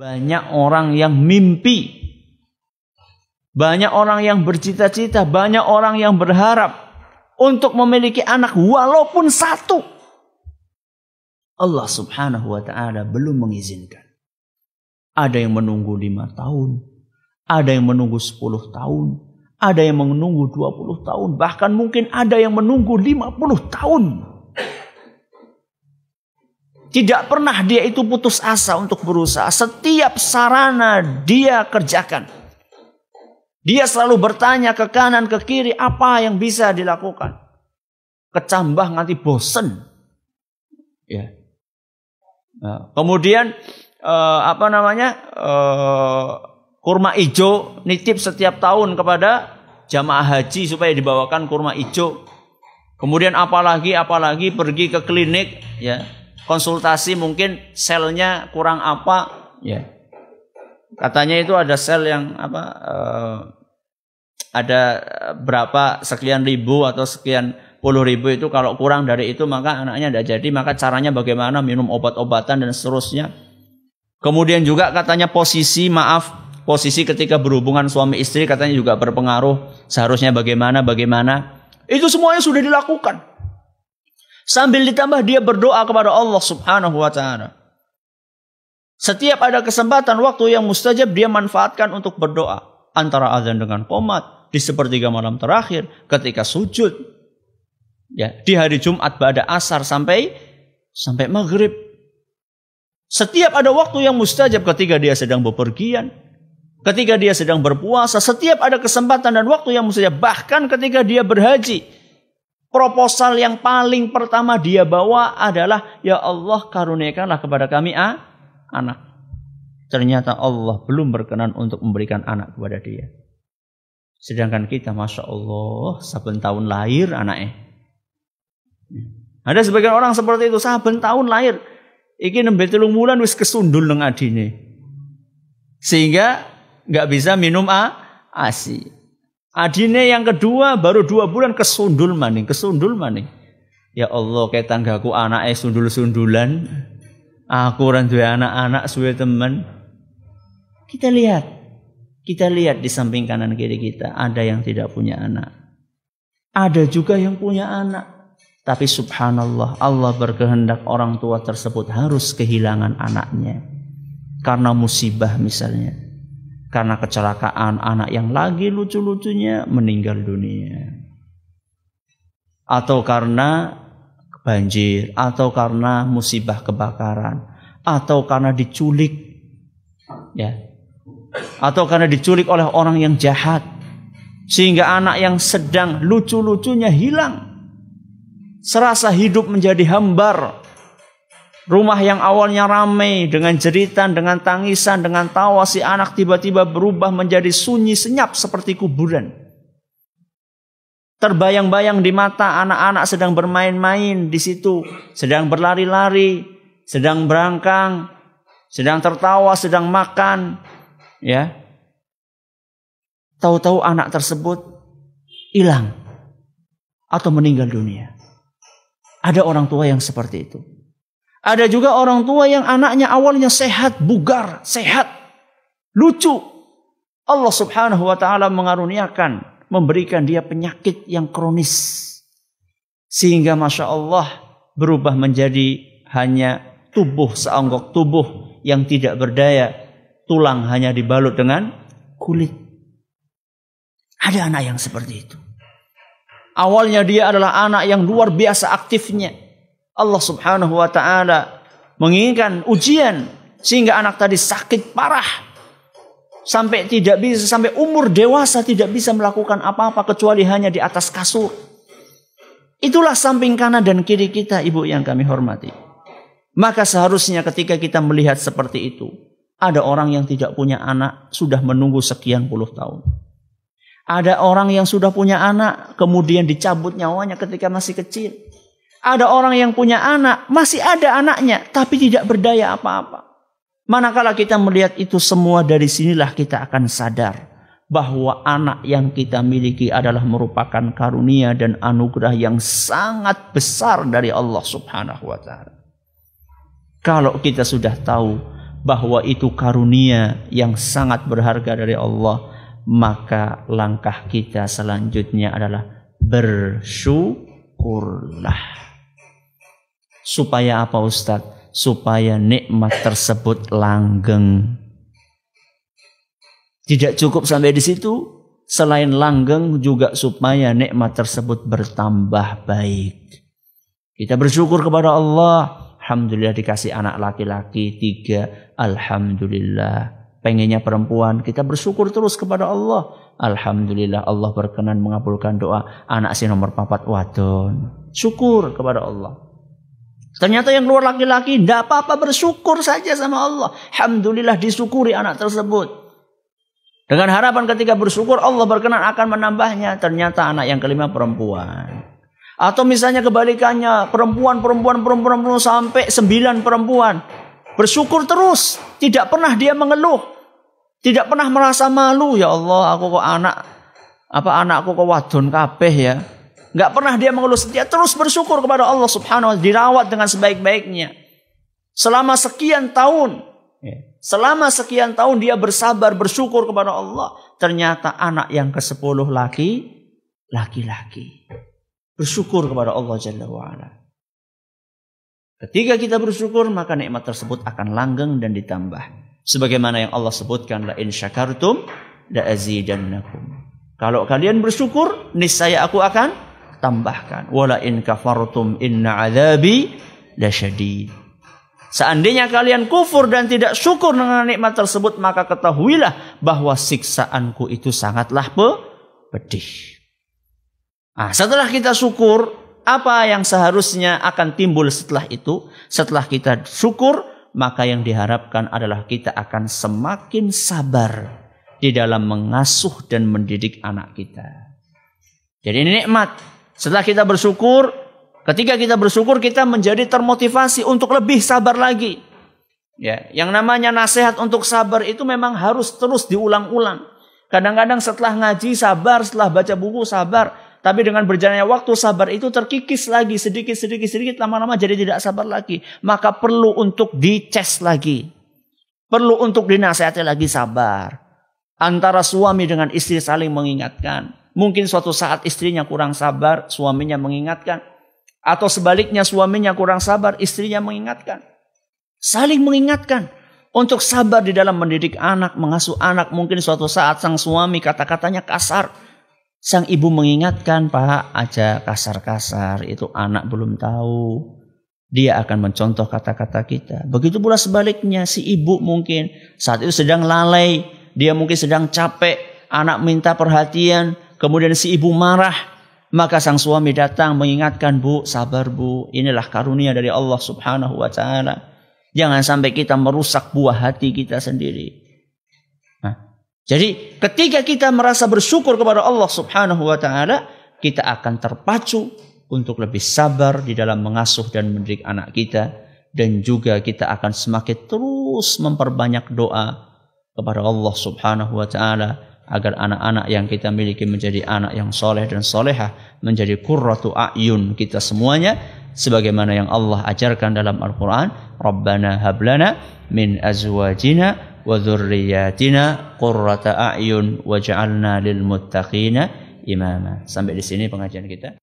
Banyak orang yang mimpi, banyak orang yang bercita-cita, banyak orang yang berharap untuk memiliki anak walaupun satu. Allah subhanahu wa ta'ala belum mengizinkan. Ada yang menunggu 5 tahun, ada yang menunggu 10 tahun, ada yang menunggu 20 tahun, bahkan mungkin ada yang menunggu 50 tahun. Tidak pernah dia itu putus asa untuk berusaha. Setiap sarana dia kerjakan. Dia selalu bertanya ke kanan, ke kiri, apa yang bisa dilakukan. Kecambah nanti bosen. Ya. Nah, kemudian kurma ijo nitip setiap tahun kepada jamaah haji supaya dibawakan kurma ijo. Kemudian apalagi pergi ke klinik, ya. Konsultasi mungkin selnya kurang apa, ya. Katanya itu ada sel yang ada berapa sekian ribu atau sekian puluh ribu, itu kalau kurang dari itu maka anaknya tidak jadi. Maka caranya bagaimana, minum obat-obatan dan seterusnya. Kemudian juga katanya posisi ketika berhubungan suami istri katanya juga berpengaruh. Seharusnya bagaimana. Itu semuanya sudah dilakukan. Sambil ditambah dia berdoa kepada Allah subhanahu wa ta'ala. Setiap ada kesempatan waktu yang mustajab dia manfaatkan untuk berdoa. Antara azan dengan qomat, di sepertiga malam terakhir, ketika sujud. Ya, di hari Jumat ba'da asar sampai maghrib. Setiap ada waktu yang mustajab, ketika dia sedang bepergian, ketika dia sedang berpuasa, setiap ada kesempatan dan waktu yang mustajab. Bahkan ketika dia berhaji. Proposal yang paling pertama dia bawa adalah, ya Allah karuniakanlah kepada kami anak. Ternyata Allah belum berkenan untuk memberikan anak kepada dia. Sedangkan kita, Masya Allah, saben tahun lahir anaknya. Ada sebagian orang seperti itu, saben tahun lahir. Iki nembe 3 bulan wis kesundul nang adine. Sehingga nggak bisa minum ASI. Adine yang kedua baru 2 bulan kesundul maning. Ya Allah, kayak tanggaku anaknya sundul-sundulan. Aku ora duwe anak-anak suwe temen. Kita lihat di samping kanan kiri kita, ada yang tidak punya anak. Ada juga yang punya anak. Tapi subhanallah, Allah berkehendak orang tua tersebut harus kehilangan anaknya. Karena musibah misalnya. Karena kecelakaan, anak yang lagi lucu-lucunya meninggal dunia. Atau karena banjir, atau karena musibah kebakaran, atau karena diculik, ya. Atau karena diculik oleh orang yang jahat. Sehingga anak yang sedang lucu-lucunya hilang. Serasa hidup menjadi hambar. Rumah yang awalnya ramai dengan jeritan, dengan tangisan, dengan tawa, si anak tiba-tiba berubah menjadi sunyi senyap seperti kuburan. Terbayang-bayang di mata anak-anak sedang bermain-main di situ, sedang berlari-lari, sedang berangkang, sedang tertawa, sedang makan, ya. Tahu-tahu anak tersebut hilang atau meninggal dunia. Ada orang tua yang seperti itu. Ada juga orang tua yang anaknya awalnya sehat, bugar, sehat, lucu. Allah subhanahu wa ta'ala mengaruniakan, memberikan dia penyakit yang kronis. Sehingga Masya Allah berubah menjadi hanya tubuh seonggok tubuh yang tidak berdaya. Tulang hanya dibalut dengan kulit. Ada anak yang seperti itu. Awalnya dia adalah anak yang luar biasa aktifnya. Allah subhanahu wa ta'ala menginginkan ujian sehingga anak tadi sakit parah sampai umur dewasa tidak bisa melakukan apa-apa kecuali hanya di atas kasur. Itulah samping kanan dan kiri kita, ibu yang kami hormati. Maka seharusnya ketika kita melihat seperti itu, ada orang yang tidak punya anak sudah menunggu sekian puluh tahun. Ada orang yang sudah punya anak kemudian dicabut nyawanya ketika masih kecil. Ada orang yang punya anak, masih ada anaknya, tapi tidak berdaya apa-apa. Manakala kita melihat itu semua, dari sinilah kita akan sadar bahwa anak yang kita miliki adalah merupakan karunia dan anugerah yang sangat besar dari Allah subhanahu wa ta'ala. Kalau kita sudah tahu bahwa itu karunia yang sangat berharga dari Allah, maka langkah kita selanjutnya adalah bersyukurlah. Supaya apa Ustadz? Supaya nikmat tersebut langgeng. Tidak cukup sampai di situ, selain langgeng juga supaya nikmat tersebut bertambah baik. Kita bersyukur kepada Allah. Alhamdulillah dikasih anak laki-laki 3. Alhamdulillah. Pengennya perempuan, kita bersyukur terus kepada Allah. Alhamdulillah Allah berkenan mengabulkan doa anak si nomor 4 wadon. Syukur kepada Allah. Ternyata yang keluar laki-laki, tidak apa-apa, bersyukur saja sama Allah. Alhamdulillah disyukuri anak tersebut. Dengan harapan ketika bersyukur Allah berkenan akan menambahnya. Ternyata anak yang kelima perempuan. Atau misalnya kebalikannya, perempuan sampai 9 perempuan. Bersyukur terus, tidak pernah dia mengeluh. Tidak pernah merasa malu, ya Allah, aku kok anakku kok wadon kabeh ya. Enggak pernah dia mengeluh, setia terus bersyukur kepada Allah Subhanahu wa taala, dirawat dengan sebaik-baiknya. Selama sekian tahun dia bersabar, bersyukur kepada Allah. Ternyata anak yang ke-10 laki-laki. Bersyukur kepada Allah Jalla wa'ala. Ketika kita bersyukur, maka nikmat tersebut akan langgeng dan ditambah. Sebagaimana yang Allah sebutkan, la in syakartum la azidannakum. Kalau kalian bersyukur, niscaya aku akan tambahkan. Wala in kafartum inna adzabi lasyadid. Seandainya kalian kufur dan tidak syukur dengan nikmat tersebut, maka ketahuilah bahwa siksaanku itu sangatlah pedih. Nah, setelah kita syukur, apa yang seharusnya akan timbul setelah itu? Setelah kita syukur, maka yang diharapkan adalah kita akan semakin sabar di dalam mengasuh dan mendidik anak kita. Jadi ini nikmat. Setelah kita bersyukur, ketika kita bersyukur, kita menjadi termotivasi untuk lebih sabar lagi. Ya, yang namanya nasihat untuk sabar itu memang harus terus diulang-ulang. Kadang-kadang setelah ngaji sabar, setelah baca buku sabar. Tapi dengan berjalannya waktu, sabar itu terkikis lagi. Sedikit, lama-lama jadi tidak sabar lagi. Maka perlu untuk dicas lagi. Perlu untuk dinasihati lagi sabar. Antara suami dengan istri saling mengingatkan. Mungkin suatu saat istrinya kurang sabar, suaminya mengingatkan. Atau sebaliknya suaminya kurang sabar, istrinya mengingatkan. Saling mengingatkan. Untuk sabar di dalam mendidik anak, mengasuh anak. Mungkin suatu saat sang suami kata-katanya kasar. Sang ibu mengingatkan, Pak, aja kasar-kasar, itu anak belum tahu. Dia akan mencontoh kata-kata kita. Begitu pula sebaliknya, si ibu mungkin saat itu sedang lalai, dia mungkin sedang capek, anak minta perhatian, kemudian si ibu marah. Maka sang suami datang mengingatkan, Bu, sabar Bu, inilah karunia dari Allah Subhanahu wa taala. Jangan sampai kita merusak buah hati kita sendiri. Jadi ketika kita merasa bersyukur kepada Allah Subhanahu wa taala, kita akan terpacu untuk lebih sabar di dalam mengasuh dan mendidik anak kita, dan juga kita akan semakin terus memperbanyak doa kepada Allah Subhanahu wa taala agar anak-anak yang kita miliki menjadi anak yang soleh dan solehah, menjadi qurratu a'yun kita semuanya, sebagaimana yang Allah ajarkan dalam Al-Quran, Rabbana hablana min azwajina wa dzurriyyatina qurrata a'yun waj'alna lil muttaqina imama. Sampai di sini pengajian kita.